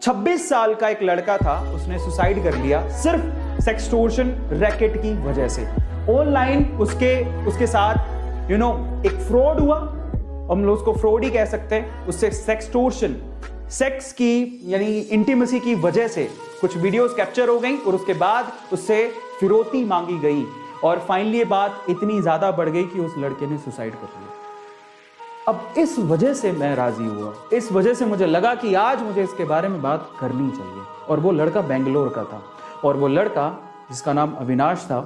26 साल का एक लड़का था, उसने सुसाइड कर लिया सिर्फ सेक्सटोर्शन रैकेट की वजह से। ऑनलाइन उसके साथ एक फ्रॉड हुआ, हम लोग उसको फ्रॉड ही कह सकते हैं। उससे सेक्सटोर्शन, सेक्स की यानी इंटीमेसी की वजह से कुछ वीडियोस कैप्चर हो गई और उसके बाद उससे फिरौती मांगी गई और फाइनली ये बात इतनी ज्यादा बढ़ गई कि उस लड़के ने सुसाइड कर लिया। अब इस वजह से मैं राजी हुआ, इस वजह से मुझे लगा कि आज मुझे इसके बारे में बात करनी चाहिए। और वो लड़का बेंगलोर का था और वो लड़का जिसका नाम अविनाश था,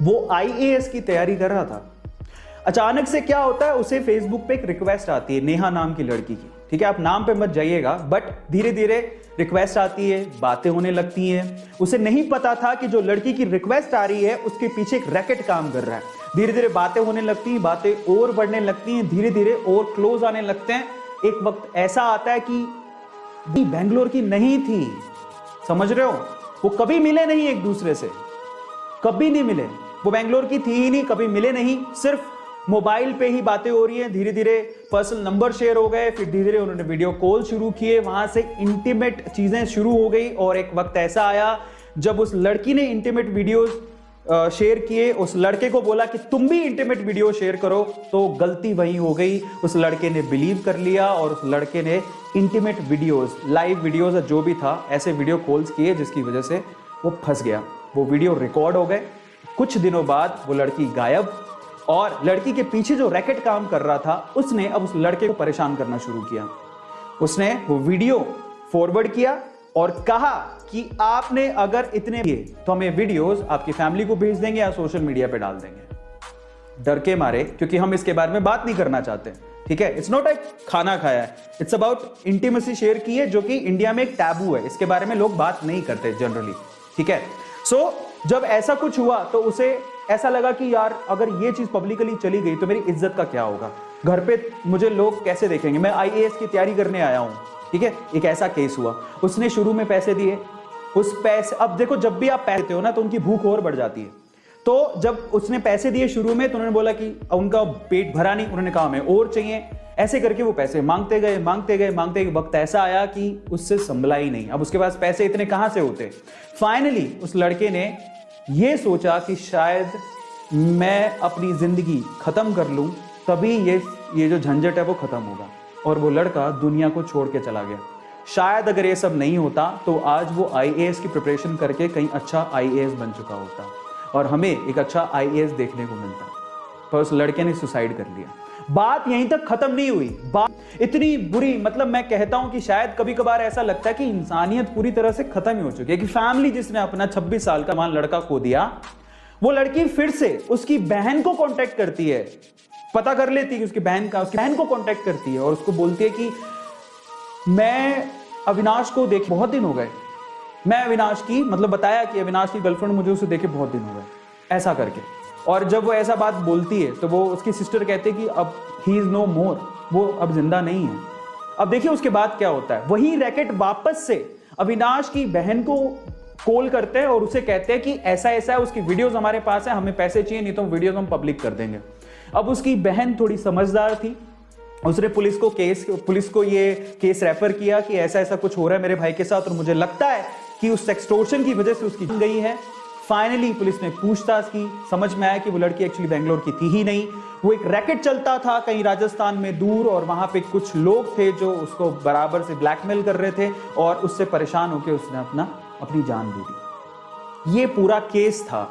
वो आईएएस की तैयारी कर रहा था। अचानक से क्या होता है, उसे फेसबुक पे एक रिक्वेस्ट आती है नेहा नाम की लड़की की। ठीक है, आप नाम पे मत जाइएगा, बट धीरे धीरे रिक्वेस्ट आती है, बातें होने लगती हैं। उसे नहीं पता था कि जो लड़की की रिक्वेस्ट आ रही है उसके पीछे एक रैकेट काम कर रहा है। धीरे धीरे बातें होने लगती हैं, बातें और बढ़ने लगती हैं, धीरे धीरे और क्लोज आने लगते हैं। एक वक्त ऐसा आता है कि बेंगलोर की नहीं थी, समझ रहे हो, वो कभी मिले नहीं एक दूसरे से, कभी नहीं मिले। वो बेंगलोर की थी ही नहीं, कभी मिले नहीं, सिर्फ मोबाइल पे ही बातें हो रही हैं। धीरे धीरे पर्सनल नंबर शेयर हो गए, फिर धीरे धीरे उन्होंने वीडियो कॉल शुरू किए, वहां से इंटीमेट चीजें शुरू हो गई। और एक वक्त ऐसा आया जब उस लड़की ने इंटीमेट वीडियोस शेयर किए, उस लड़के को बोला कि तुम भी इंटीमेट वीडियो शेयर करो, तो गलती वही हो गई। उस लड़के ने बिलीव कर लिया और उस लड़के ने इंटीमेट वीडियोस, लाइव वीडियोस जो भी था, ऐसे वीडियो कॉल्स किए जिसकी वजह से वो फंस गया। वो वीडियो रिकॉर्ड हो गए। कुछ दिनों बाद वो लड़की गायब और लड़की के पीछे जो रैकेट काम कर रहा था उसने अब उस लड़के को परेशान करना शुरू किया। उसने वो वीडियो फॉरवर्ड किया और कहा कि आपने अगर इतने किए तो हमें वीडियोस आपकी फैमिली को भेज देंगे या सोशल मीडिया पे डाल देंगे। डर के मारे, क्योंकि हम इसके बारे में बात नहीं करना चाहते। ठीक है, इट्स नॉट लाइक खाना खाया है, इट्स अबाउट इंटीमेसी शेयर की है, जो कि इंडिया में एक टैबू है, इसके बारे में लोग बात नहीं करते जनरली। ठीक है, सो जब ऐसा कुछ हुआ तो उसे ऐसा लगा कि यार अगर ये चीज पब्लिकली चली गई तो मेरी इज्जत का क्या होगा, घर पे मुझे लोग कैसे देखेंगे, मैं आईएएस की तैयारी करने आया हूं। ठीक है, एक ऐसा केस हुआ। उसने शुरू में पैसे दिए, उस पैसे, अब देखो जब भी आप पैसे देते हो ना तो उनकी भूख और बढ़ जाती है। तो जब उसने पैसे दिए शुरू में तो उन्होंने बोला कि उनका पेट भरा नहीं, उन्होंने कहा हमें और चाहिए। ऐसे करके वो पैसे मांगते गए, मांगते गए, मांगते गए। वक्त ऐसा आया कि उससे संभला ही नहीं, अब उसके पास पैसे इतने कहां से होते। फाइनली उस लड़के ने ये सोचा कि शायद मैं अपनी जिंदगी खत्म कर लूं, तभी ये जो झंझट है वो खत्म होगा। और वो लड़का दुनिया को छोड़ के चला गया। शायद अगर ये सब नहीं होता तो आज वो आईएएस की प्रिपरेशन करके कहीं अच्छा आईएएस बन चुका होता और हमें एक अच्छा आईएएस देखने को मिलता। पर उस लड़के ने सुसाइड कर लिया। बात यहीं तक खत्म नहीं हुई, बात इतनी बुरी, मतलब मैं कहता हूं कि शायद कभी कभार ऐसा लगता है कि इंसानियत पूरी तरह से खत्म ही हो चुकी है। कि फैमिली जिसने अपना 26 साल का मान लड़का खो दिया, वो लड़की फिर से उसकी बहन को कांटेक्ट करती है, पता कर लेती है कि उसकी बहन को कांटेक्ट करती है और उसको बोलती है कि मैं अविनाश को देखे बहुत दिन हो गए, मैं अविनाश की, मतलब बताया कि अविनाश की गर्लफ्रेंड, मुझे उसे देखे बहुत दिन हो गए, ऐसा करके। और जब वो ऐसा बात बोलती है तो वो उसकी सिस्टर कहते हैं कि अब ही इज नो मोर, वो अब जिंदा नहीं है। अब देखिए उसके बाद क्या होता है, वही रैकेट वापस से अविनाश की बहन को कॉल करते हैं और उसे कहते हैं कि ऐसा ऐसा है, उसकी वीडियोस हमारे पास है, हमें पैसे चाहिए, नहीं तो वीडियोस हम पब्लिक कर देंगे। अब उसकी बहन थोड़ी समझदार थी, उसने पुलिस को ये केस रेफर किया कि ऐसा ऐसा कुछ हो रहा है मेरे भाई के साथ और मुझे लगता है कि उस एक्सटॉर्शन की वजह से उसकी जान गई है। फाइनली पुलिस ने पूछताछ की, समझ में आया कि वो लड़की एक्चुअली बेंगलोर की थी ही नहीं, वो एक रैकेट चलता था कहीं राजस्थान में दूर, और वहां पे कुछ लोग थे जो उसको बराबर से ब्लैकमेल कर रहे थे और उससे परेशान होकर उसने अपनी जान दे दी। ये पूरा केस था